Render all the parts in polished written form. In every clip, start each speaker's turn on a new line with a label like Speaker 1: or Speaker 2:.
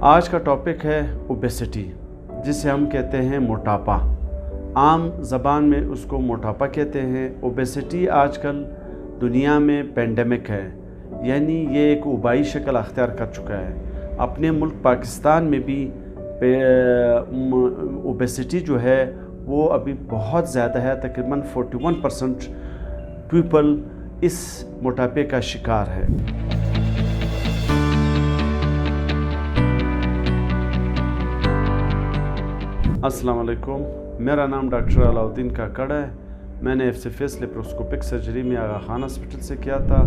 Speaker 1: آج کا ٹاپک ہے اوبیسٹی، جسے ہم کہتے ہیں موٹاپا۔ عام زبان میں اس کو موٹاپا کہتے ہیں۔ اوبیسٹی آج کل دنیا میں پینڈیمک ہے، یعنی یہ ایک وبائی شکل اختیار کر چکا ہے۔ اپنے ملک پاکستان میں بھی اوبیسٹی جو ہے وہ ابھی بہت زیادہ ہے، تقریباً 41% پیپل اس موٹاپے کا شکار ہے۔ السلام علیکم، میرا نام ڈاکٹر علاؤالدین کاکڑ ہے۔ میں نے FCFS لیپروسکوپک سرجری میں آغا خان ہاسپٹل سے کیا تھا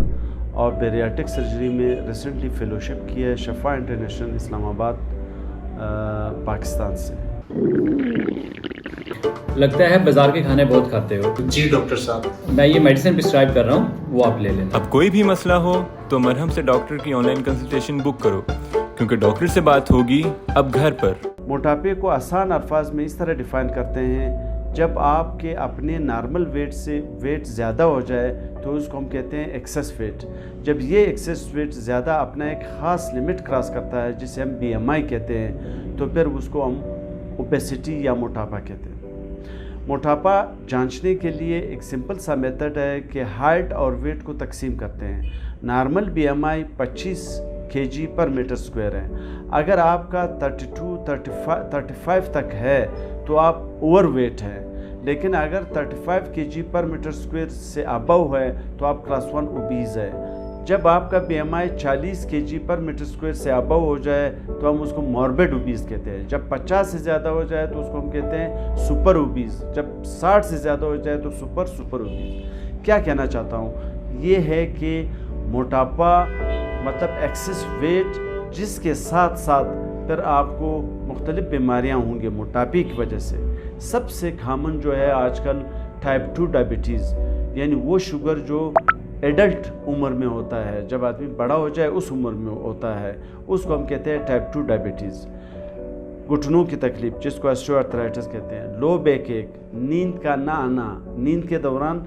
Speaker 1: اور بیریاٹک سرجری میں ریسنٹلی فیلوشپ کی ہے شفا انٹرنیشنل اسلام آباد پاکستان سے۔
Speaker 2: لگتا ہے بازار کے کھانے بہت کھاتے ہو۔
Speaker 3: جی ڈاکٹر صاحب،
Speaker 2: میں یہ میڈیسن پرسکرائب کر رہا ہوں، وہ آپ لے لینا۔
Speaker 4: اب کوئی بھی مسئلہ ہو تو مرہم سے ڈاکٹر کی آن لائن کنسلٹیشن بک کرو، کیونکہ ڈاکٹر سے بات ہوگی اب گھر پر۔
Speaker 1: موٹاپے کو آسان الفاظ میں اس طرح ڈیفائن کرتے ہیں، جب آپ کے اپنے نارمل ویٹ سے ویٹ زیادہ ہو جائے تو اس کو ہم کہتے ہیں ایکسس ویٹ۔ جب یہ ایکسس ویٹ زیادہ اپنا ایک خاص لمٹ کراس کرتا ہے، جسے ہم BMI کہتے ہیں، تو پھر اس کو ہم اوبیسٹی یا موٹاپا کہتے ہیں۔ موٹاپا جانچنے کے لیے ایک سمپل سا میتھڈ ہے کہ ہائٹ اور ویٹ کو تقسیم کرتے ہیں۔ نارمل BMI 25 kg پر میٹر سکوئر ہے۔ اگر آپ کا 32-35 تک ہے تو آپ اوور ویٹ ہیں، لیکن اگر 35 kg پر میٹر سکوئر سے ابو ہے تو آپ کلاس 1 اوبیز ہے۔ جب آپ کا BMI 40 kg پر میٹر سکوئر سے ابو ہو جائے تو ہم اس کو موربڈ اوبیز کہتے ہیں۔ جب 50 سے زیادہ ہو جائے تو اس کو ہم کہتے ہیں سپر اوبیز۔ جب 60 سے زیادہ ہو جائے تو سپر اوبیز۔ کیا کہنا چاہتا ہوں، یہ ہے کہ موٹاپا مطلب ایکسس ویٹ، جس کے ساتھ ساتھ پھر آپ کو مختلف بیماریاں ہوں گے موٹاپے کی وجہ سے۔ سب سے کامن جو ہے آج کل ٹائپ 2 ڈائبٹیز، یعنی وہ شوگر جو ایڈلٹ عمر میں ہوتا ہے، جب آدمی بڑا ہو جائے اس عمر میں ہوتا ہے، اس کو ہم کہتے ہیں ٹائپ 2 ڈائبٹیز۔ گھٹنوں کی تکلیف، جس کو اسٹیو آرتھرائٹس کہتے ہیں، لو بیک ایک، نیند کا نہ آنا، نیند کے دوران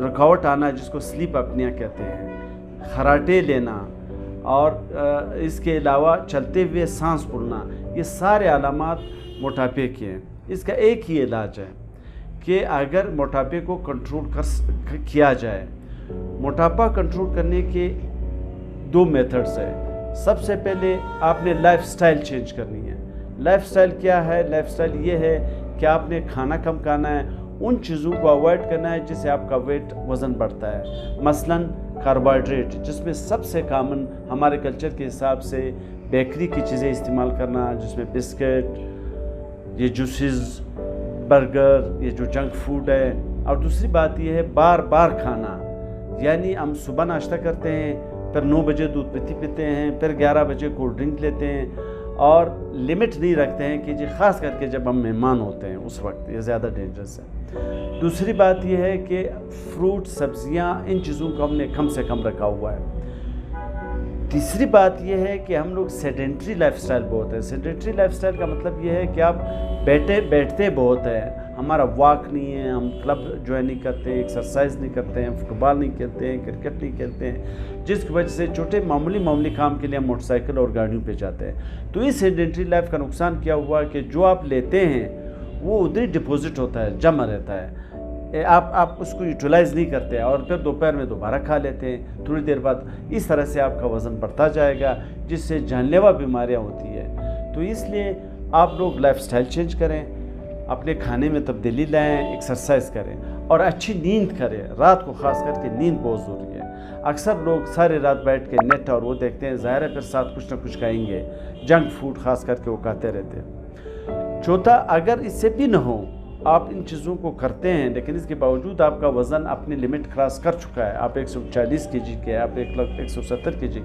Speaker 1: رکاوٹ آنا جس کو سلیپ اپنیا کہتے ہیں، خراٹے لینا، اور اس کے علاوہ چلتے ہوئے سانس پھولنا، یہ سارے علامات موٹاپے کے ہیں۔ اس کا ایک ہی علاج ہے کہ اگر موٹاپے کو کنٹرول کیا جائے۔ موٹاپا کنٹرول کرنے کے 2 میتھڈز ہیں۔ سب سے پہلے آپ نے لائف سٹائل چینج کرنی ہے۔ لائف سٹائل کیا ہے؟ لائف سٹائل یہ ہے کہ آپ نے کھانا کم کھانا ہے، ان چیزوں کو اوائڈ کرنا ہے جس سے آپ کا وزن بڑھتا ہے۔ مثلاً کاربوہائیڈریٹ، جس میں سب سے کامن ہمارے کلچر کے حساب سے بیکری کی چیزیں استعمال کرنا، جس میں بسکٹ، یہ جوسز، برگر، یہ جو جنک فوڈ ہے۔ اور دوسری بات یہ ہے بار بار کھانا، یعنی ہم صبح ناشتہ کرتے ہیں، پھر 9 بجے دودھ پتی پیتے ہیں، پھر 11 بجے کولڈ ڈرنک لیتے ہیں، اور لمٹ نہیں رکھتے ہیں کہ جی خاص کر کے جب ہم مہمان ہوتے ہیں اس وقت، یہ زیادہ ڈینجرس ہے۔ دوسری بات یہ ہے کہ فروٹ، سبزیاں، ان چیزوں کو ہم نے کم سے کم رکھا ہوا ہے۔ تیسری بات یہ ہے کہ ہم لوگ سیڈنٹری لائف سٹائل بہت ہے۔ سیڈنٹری لائف سٹائل کا مطلب یہ ہے کہ آپ بیٹھتے بہت ہیں، ہمارا واک نہیں ہے، ہم کلب جوائن نہیں کرتے ہیں، ایکسرسائز نہیں کرتے ہیں، فٹ بال نہیں کھیلتے ہیں، کرکٹ نہیں کھیلتے ہیں، جس کی وجہ سے چھوٹے معمولی کام کے لیے ہم موٹر سائیکل اور گاڑیوں پہ جاتے ہیں۔ تو اس سیڈنٹری لائف کا نقصان کیا ہوا کہ جو آپ لیتے ہیں وہ ادھر ڈپوزٹ ہوتا ہے، جمع رہتا ہے، آپ اس کو یوٹیلائز نہیں کرتے، اور پھر دوپہر میں دوبارہ کھا لیتے ہیں، تھوڑی دیر بعد۔ اس طرح سے آپ کا وزن بڑھتا جائے گا، جس سے جان لیوا بیماریاں ہوتی ہیں۔ تو اس لیے آپ لوگ لائف سٹائل چینج کریں، اپنے کھانے میں تبدیلی لائیں، ایکسرسائز کریں، اور اچھی نیند کریں۔ رات کو خاص کر کے نیند بہت ضروری ہے۔ اکثر لوگ سارے رات بیٹھ کے نیٹ اور وہ دیکھتے ہیں، ظاہر ہے پھر ساتھ کچھ نہ کچھ کھائیں گے، جنک فوڈ خاص کر کے وہ کھاتے رہتے ہیں۔ چوتھا، اگر اس سے بھی نہ ہو، آپ ان چیزوں کو کرتے ہیں لیکن اس کے باوجود آپ کا وزن اپنی لمٹ کراس کر چکا ہے، آپ 140 kg کے، آپ 170 kg،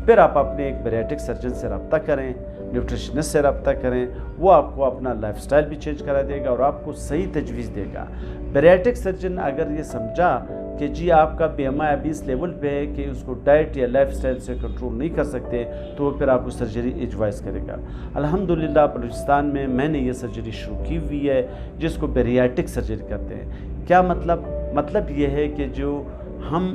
Speaker 1: پھر آپ اپنے ایک بیریاٹک سرجن سے رابطہ کریں، نیوٹریشنسٹ سے رابطہ کریں، وہ آپ کو اپنا لائف سٹائل بھی چینج کرا دے گا اور آپ کو صحیح تجویز دے گا۔ بیریاٹک سرجن اگر یہ سمجھا کہ جی آپ کا BMI ابھی اس لیول پہ ہے کہ اس کو ڈائٹ یا لائف سٹائل سے کنٹرول نہیں کر سکتے، تو وہ پھر آپ کو سرجری ایڈوائز کرے گا۔ الحمدللہ بلوچستان میں نے یہ سرجری شروع کی ہوئی ہے، جس کو بیریاٹک سرجری کہتے ہیں۔ کیا مطلب یہ ہے کہ جو ہم